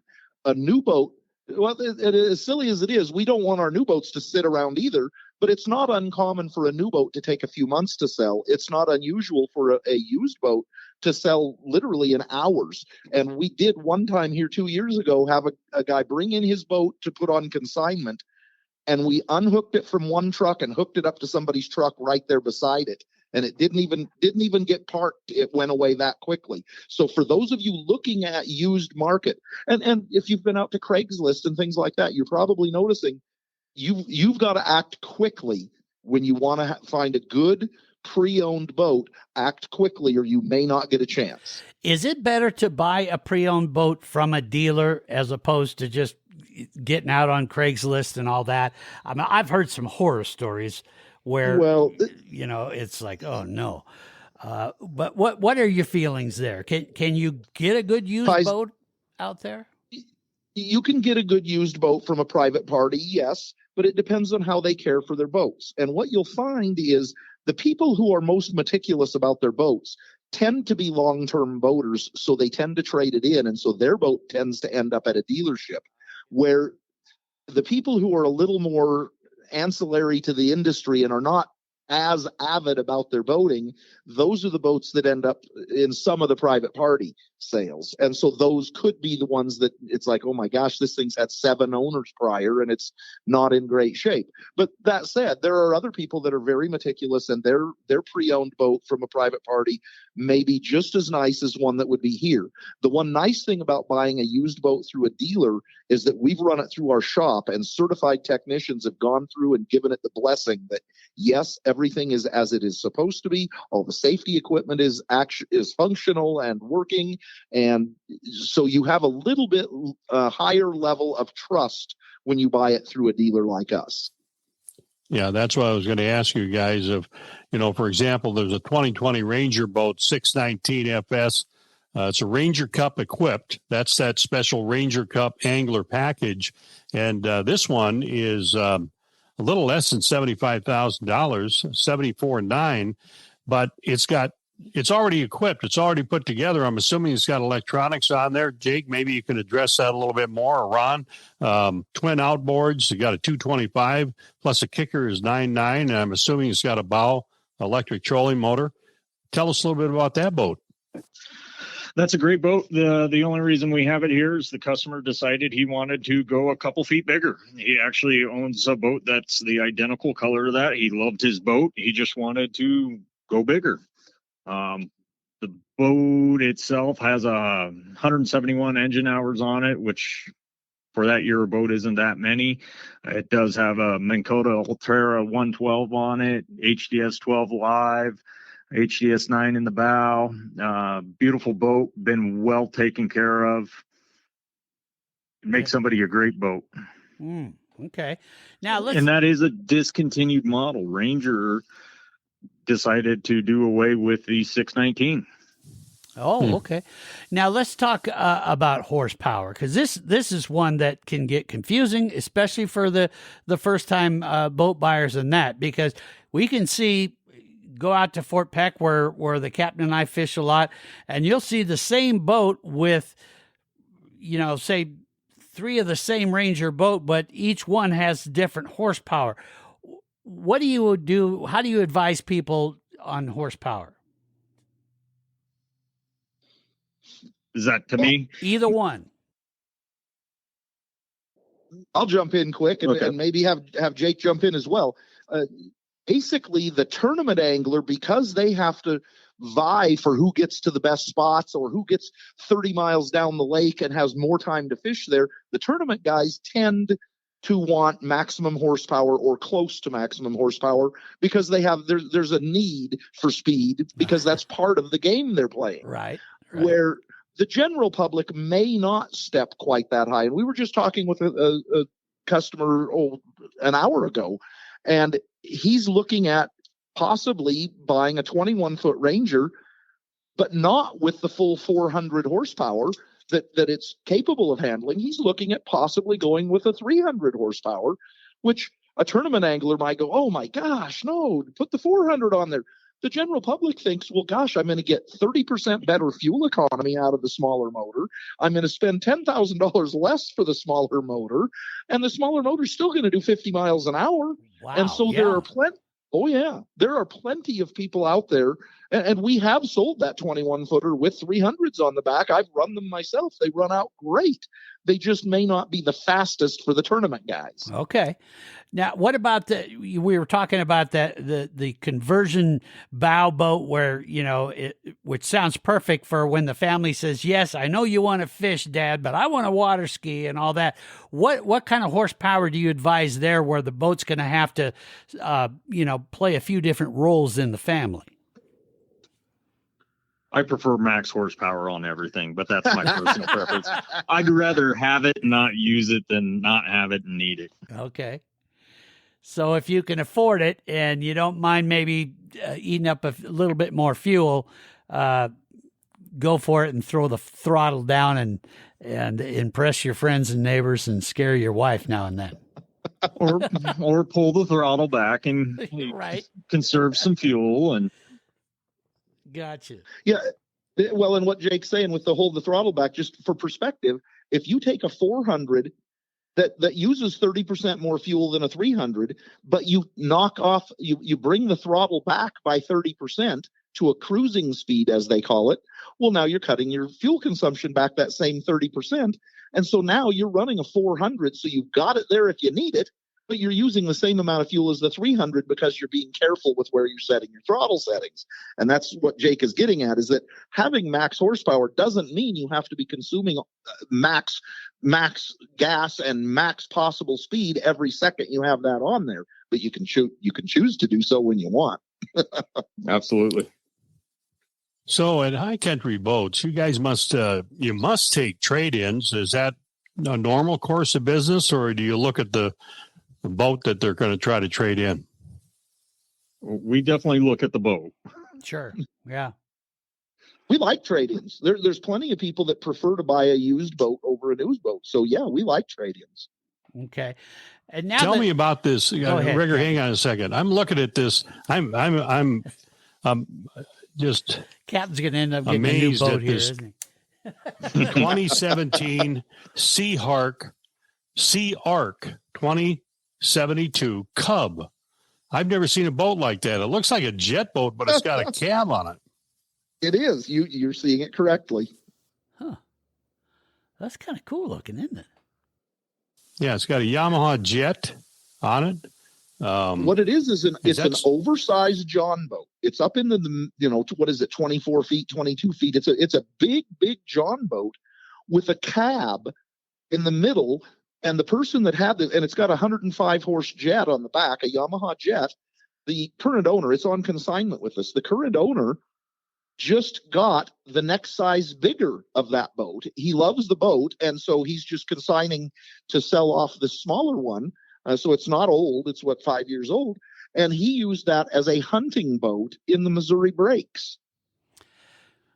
A new boat, well, as silly as it is, we don't want our new boats to sit around either, but it's not uncommon for a new boat to take a few months to sell. It's not unusual for a used boat to sell literally in hours. And we did one time here 2 years ago have a guy bring in his boat to put on consignment, and we unhooked it from one truck and hooked it up to somebody's truck right there beside it. And it didn't even get parked. It went away that quickly. So for those of you looking at used market, and if you've been out to Craigslist and things like that, you're probably noticing you've got to act quickly when you want to find a good pre-owned boat. Act quickly, or you may not get a chance. Is it better to buy a pre-owned boat from a dealer as opposed to just getting out on Craigslist and all that? I mean, I've heard some horror stories where, it's like, oh no. But what are your feelings there? Can you get a good used boat out there? You can get a good used boat from a private party, yes, but it depends on how they care for their boats. And what you'll find is the people who are most meticulous about their boats tend to be long-term boaters, so they tend to trade it in, and so their boat tends to end up at a dealership. Where the people who are a little more ancillary to the industry and are not as avid about their boating, those are the boats that end up in some of the private party sales. And so those could be the ones that it's like, oh my gosh, this thing's had 7 owners prior and it's not in great shape. But that said, there are other people that are very meticulous, and their pre-owned boat from a private party may be just as nice as one that would be here. The one nice thing about buying a used boat through a dealer is that we've run it through our shop, and certified technicians have gone through and given it the blessing that yes, everything is as it is supposed to be. All the safety equipment is functional and working, and so you have a little bit higher level of trust when you buy it through a dealer like us. Yeah, that's what I was going to ask you guys. For example, there's a 2020 Ranger boat, 619 FS. It's a Ranger Cup equipped. That's that special Ranger Cup angler package. And this one is a little less than $75,000, $74,900, but it's already equipped. It's already put together. I'm assuming it's got electronics on there. Jake, maybe you can address that a little bit more. Or Ron, twin outboards. You got a 225 plus a kicker is 9.9. And I'm assuming it's got a bow electric trolling motor. Tell us a little bit about that boat. That's a great boat. The only reason we have it here is the customer decided he wanted to go a couple feet bigger. He actually owns a boat that's the identical color to that. He loved his boat. He just wanted to go bigger. The boat itself has 171 engine hours on it, which for that year boat isn't that many. It does have a Minn Kota Ulterra 112 on it, HDS 12 live, HDS 9 in the bow. Beautiful boat, been well taken care of. Makes somebody a great boat. Okay. Now and that is a discontinued model. Ranger decided to do away with the 619. Oh, okay. Now let's talk about horsepower, because this is one that can get confusing, especially for the first time boat buyers and that, because we can go out to Fort Peck where the captain and I fish a lot, and you'll see the same boat with, say 3 of the same Ranger boat, but each one has different horsepower. What do you do? How do you advise people on horsepower? Is that to me? Either one. I'll jump in quick and maybe have Jake jump in as well. Basically, the tournament angler, because they have to vie for who gets to the best spots or who gets 30 miles down the lake and has more time to fish there, the tournament guys tend to want maximum horsepower or close to maximum horsepower because there's a need for speed because that's part of the game they're playing. Right. Where the general public may not step quite that high. And we were just talking with a customer an hour ago, and he's looking at possibly buying a 21-foot Ranger, but not with the full 400 horsepower that it's capable of handling. He's looking at possibly going with a 300 horsepower, which a tournament angler might go, oh my gosh, no, put the 400 on there. The general public thinks, well, gosh, I'm going to get 30% better fuel economy out of the smaller motor. I'm going to spend $10,000 less for the smaller motor, and the smaller motor is still going to do 50 miles an hour. Wow, and so there are plenty. Oh, yeah. There are plenty of people out there, and we have sold that 21-footer with 300s on the back. I've run them myself. They run out great. They just may not be the fastest for the tournament guys. Okay. Now, what about we were talking about the conversion bow boat where, which sounds perfect for when the family says, yes, I know you want to fish, Dad, but I want to water ski and all that. What kind of horsepower do you advise there where the boat's going to have to, play a few different roles in the family? I prefer max horsepower on everything, but that's my personal preference. I'd rather have it and not use it than not have it and need it. Okay. So if you can afford it and you don't mind maybe eating up a little bit more fuel, go for it and throw the throttle down and impress your friends and neighbors and scare your wife now and then. or pull the throttle back and Right. conserve some fuel. And Gotcha. Yeah. Well, and what Jake's saying with the throttle back, just for perspective, if you take a 400 that uses 30% more fuel than a 300, but you knock off, you bring the throttle back by 30% to a cruising speed, as they call it, well, now you're cutting your fuel consumption back that same 30%. And so now you're running a 400, so you've got it there if you need it, but you're using the same amount of fuel as the 300 because you're being careful with where you're setting your throttle settings. And that's what Jake is getting at, is that having max horsepower doesn't mean you have to be consuming max gas and max possible speed every second you have that on there, but you can choose to do so when you want. Absolutely. So at High Country Boats, you guys must take trade-ins. Is that a normal course of business, or do you look at the boat that they're going to try to trade in? We definitely look at the boat. Sure. Yeah. We like trade-ins. There's plenty of people that prefer to buy a used boat over a new boat. So yeah, we like trade-ins. Okay. And now tell me about this. Go ahead, Rigger, Captain. hang on a second. I'm looking at this. I'm just Captain's going to end up getting a new amazed boat at here, this. isn't he? 2017 Sea Arc 2072 Cub. I've never seen a boat like that. It looks like a jet boat, but it's got a cab on it. It is. You're seeing it correctly. Huh. That's kind of cool looking, isn't it? Yeah, it's got a Yamaha jet on it. What it is it's an oversized John boat. It's up in the what is it, 24 feet, 22 feet. It's a big John boat with a cab in the middle, and the person that had it, and it's got a 105 horse jet on the back, a Yamaha jet. The current owner, it's on consignment with us. The current owner just got the next size bigger of that boat. He loves the boat, and so he's just consigning to sell off the smaller one. So it's not old. It's 5 years old. And he used that as a hunting boat in the Missouri Breaks.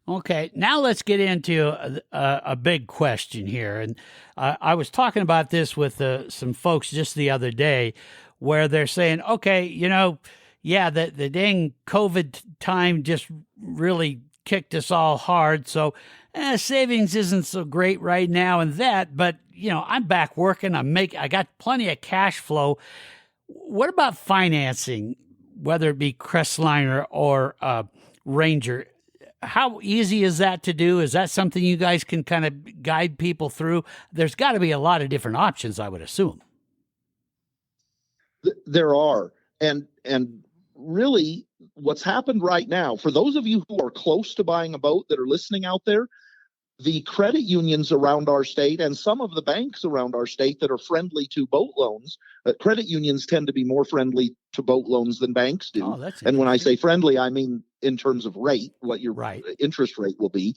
Okay, now let's get into a big question here. And I was talking about this with some folks just the other day, where they're saying, okay, the dang COVID time just really kicked us all hard. So savings isn't so great right now and that, but I'm back working. I got plenty of cash flow. What about financing, whether it be Crestliner or Ranger? How easy is that to do? Is that something you guys can kind of guide people through? There's got to be a lot of different options, I would assume. There are. And really what's happened right now, for those of you who are close to buying a boat that are listening out there, the credit unions around our state and some of the banks around our state that are friendly to boat loans, credit unions tend to be more friendly to boat loans than banks do. Oh, that's and when I say friendly, I mean in terms of rate, what your interest rate will be.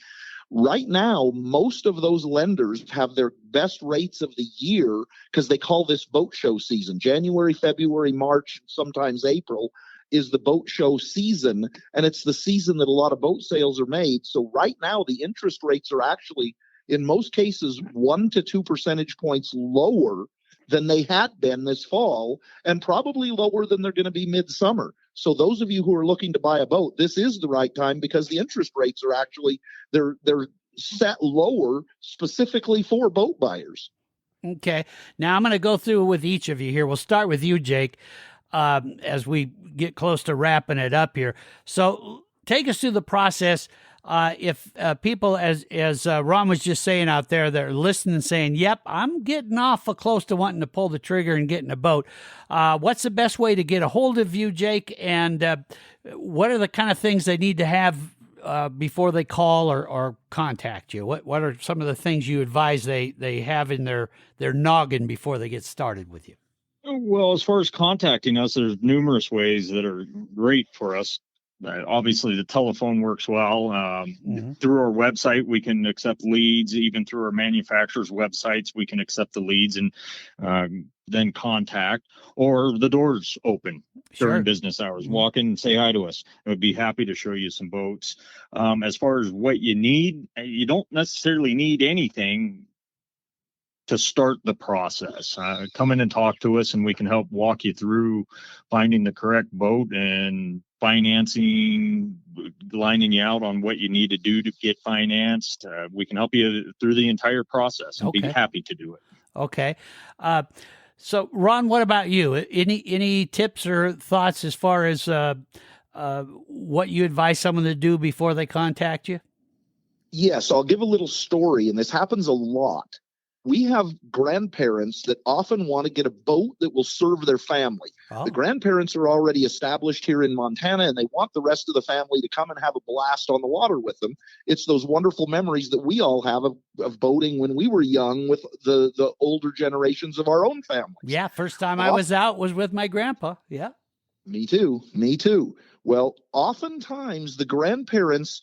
Right now, most of those lenders have their best rates of the year because they call this boat show season. January, February, March, sometimes April is the boat show season, and it's the season that a lot of boat sales are made. So right now, the interest rates are actually, in most cases, 1 to 2 percentage points lower than they had been this fall, and probably lower than they're going to be midsummer. So those of you who are looking to buy a boat, this is the right time because the interest rates are actually, they're set lower specifically for boat buyers. Okay. Now I'm going to go through with each of you here. We'll start with you, Jake, as we get close to wrapping it up here. So take us through the process. If people, as Ron was just saying out there, they're listening and saying, yep, I'm getting awful close to wanting to pull the trigger and get in a boat. What's the best way to get a hold of you, Jake? And what are the kind of things they need to have before they call or contact you? What are some of the things you advise they have in their noggin before they get started with you? Well, as far as contacting us, there's numerous ways that are great for us. Obviously, the telephone works well. Through our website, we can accept leads. Even through our manufacturer's websites, we can accept the leads and then contact, or the doors open during business hours. Walk in and say hi to us. I would be happy to show you some boats. As far as what you need, you don't necessarily need anything to start the process. Come in and talk to us, and we can help walk you through finding the correct boat and financing, lining you out on what you need to do to get financed. We can help you through the entire process and be happy to do it. Okay. So Ron, what about you? Any tips or thoughts as far as what you advise someone to do before they contact you? Yes, I'll give a little story, and this happens a lot. We have grandparents that often want to get a boat that will serve their family. Oh. The grandparents are already established here in Montana, and they want the rest of the family to come and have a blast on the water with them. It's those wonderful memories that we all have of boating when we were young with the older generations of our own families. Yeah, first time I was out was with my grandpa. Yeah. Me too. Well, oftentimes the grandparents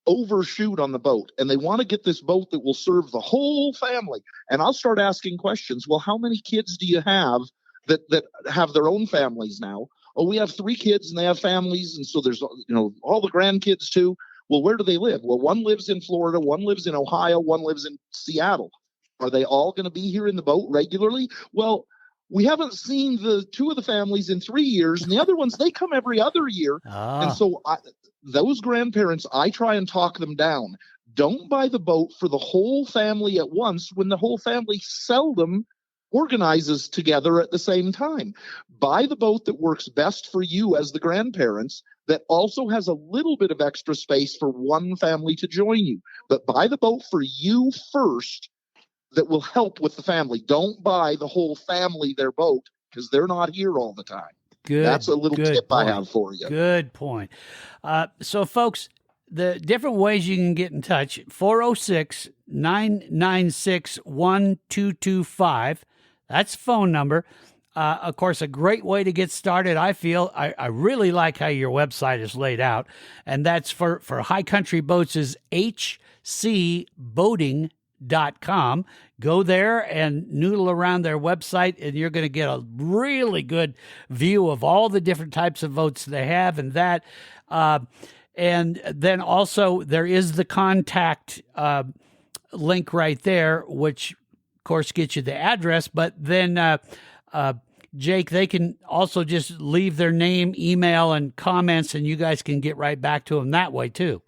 overshoot on the boat, and they want to get this boat that will serve the whole family. And I'll start asking questions. Well, how many kids do you have that have their own families now? Oh, we have 3 kids and they have families, and so there's all the grandkids too. Well, where do they live? Well, one lives in Florida, one lives in Ohio, one lives in Seattle. Are they all going to be here in the boat regularly? Well, we haven't seen the 2 of the families in 3 years, and the other ones, they come every other year. And so those grandparents, I try and talk them down. Don't buy the boat for the whole family at once when the whole family seldom organizes together at the same time. Buy the boat that works best for you as the grandparents, that also has a little bit of extra space for one family to join you. But buy the boat for you first that will help with the family. Don't buy the whole family their boat, because they're not here all the time. Good. That's a little tip I have for you. Good point. So, folks, the different ways you can get in touch, 406-996-1225. That's phone number. Of course, a great way to get started, I feel. I really like how your website is laid out. And that's for High Country Boats is hcboating.com. Go there and noodle around their website, and you're going to get a really good view of all the different types of boats they have and that. And then also there is the contact link right there, which, of course, gets you the address. But then, Jake, they can also just leave their name, email, and comments, and you guys can get right back to them that way, too.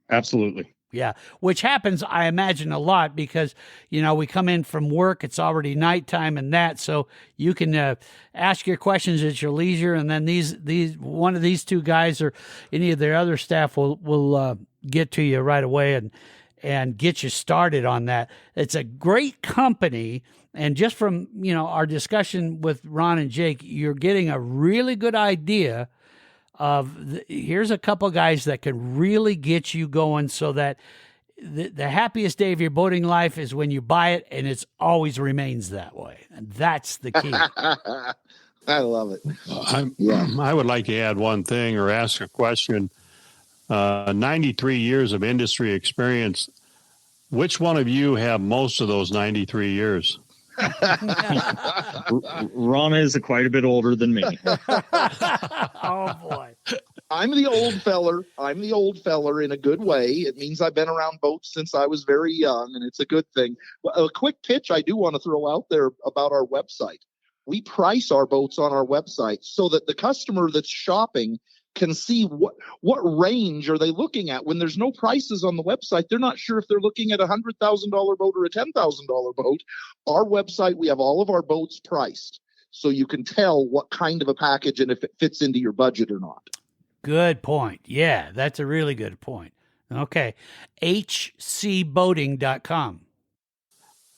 Absolutely. Yeah, which happens, I imagine, a lot because, we come in from work, it's already nighttime and that, so you can ask your questions at your leisure, and then these one of these 2 guys or any of their other staff will get to you right away and get you started on that. It's a great company, and just from, our discussion with Ron and Jake, you're getting a really good idea here's a couple guys that can really get you going, so that the happiest day of your boating life is when you buy it, and it always remains that way. And that's the key. I love it. I would like to add one thing or ask a question. 93 years of industry experience. Which one of you have most of those 93 years? Ron is quite a bit older than me. Oh, boy. I'm the old feller in a good way. It means I've been around boats since I was very young, and it's a good thing. A quick pitch I do want to throw out there about our website. We price our boats on our website so that the customer that's shopping can see what range are they looking at. When there's no prices on the website, they're not sure if they're looking at a $100,000 boat or a $10,000 boat. Our website, we have all of our boats priced, so you can tell what kind of a package and if it fits into your budget or not. Good point. Yeah, that's a really good point. Okay. hcboating.com.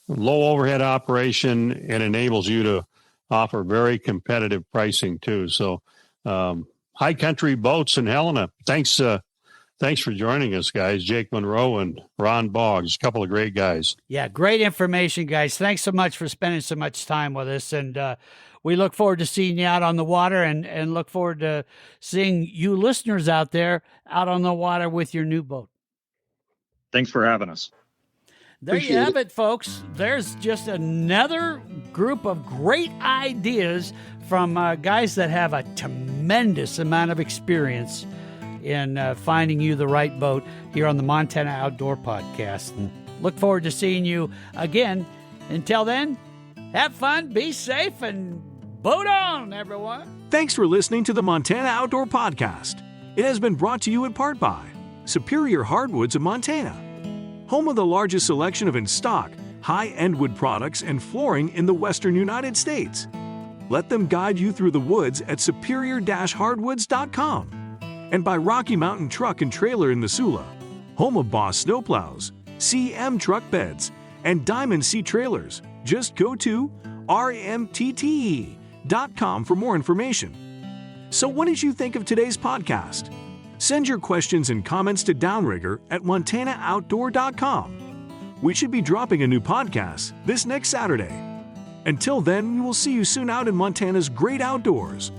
Low overhead operation, and enables you to offer very competitive pricing too. So, High Country Boats in Helena. Thanks for joining us, guys. Jake Monroe and Ron Boggs, a couple of great guys. Yeah, great information, guys. Thanks so much for spending so much time with us. And we look forward to seeing you out on the water, and look forward to seeing you listeners out there out on the water with your new boat. Thanks for having us. There you have it, folks. There's just another group of great ideas from guys that have a tremendous amount of experience in finding you the right boat here on the Montana Outdoor Podcast. And look forward to seeing you again. Until then, have fun, be safe, and boat on, everyone. Thanks for listening to the Montana Outdoor Podcast. It has been brought to you in part by Superior Hardwoods of Montana, home of the largest selection of in-stock, high-end wood products and flooring in the western United States. Let them guide you through the woods at superior-hardwoods.com. And by Rocky Mountain Truck and Trailer in Missoula, home of Boss Snowplows, CM Truck Beds, and Diamond Sea Trailers. Just go to rmtte.com for more information. So what did you think of today's podcast? Send your questions and comments to Downrigger at montanooutdoor.com. We should be dropping a new podcast this next Saturday. Until then, we will see you soon out in Montana's great outdoors.